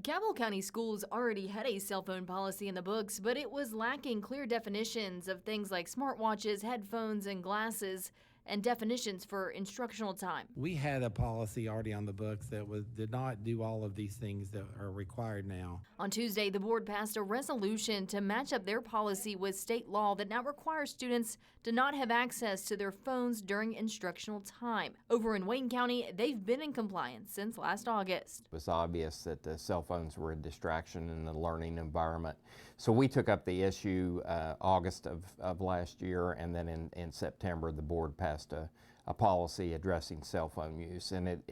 Cabell County Schools already had a cell phone policy in the books, but it was lacking clear definitions of things like smartwatches, headphones, and glasses, and definitions for instructional time. We had a policy already on the books that did not do all of these things that are required now. On Tuesday, the board passed a resolution to match up their policy with state law that now requires students to not have access to their phones during instructional time. Over in Wayne County, they've been in compliance since last August. It was obvious that the cell phones were a distraction in the learning environment. So we took up the issue August of last year, and then in September the board passed a policy addressing cell phone use, and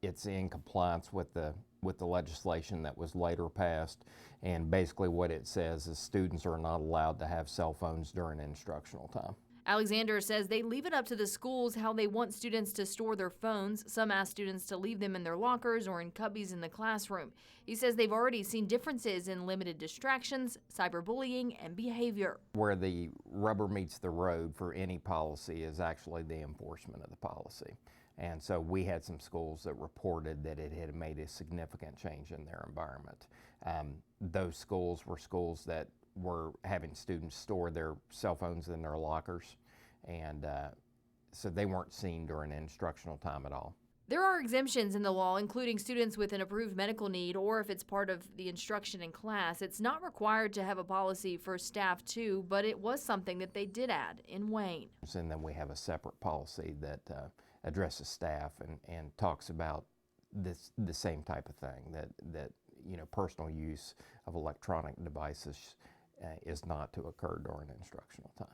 it's in compliance with the legislation that was later passed. And basically what it says is students are not allowed to have cell phones during instructional time. Alexander says they leave it up to the schools how they want students to store their phones. Some ask students to leave them in their lockers or in cubbies in the classroom. He says they've already seen differences in limited distractions, cyberbullying, and behavior. Where the rubber meets the road for any policy is actually the enforcement of the policy. And so we had some schools that reported that it had made a significant change in their environment. Those schools were schools that were having students store their cell phones in their lockers, and so they weren't seen during instructional time at all. There are exemptions in the law, including students with an approved medical need or if it's part of the instruction in class. It's not required to have a policy for staff too, but it was something that they did add in Wayne. And then we have a separate policy that addresses staff and talks about the same type of thing, that personal use of electronic devices is not to occur during instructional time.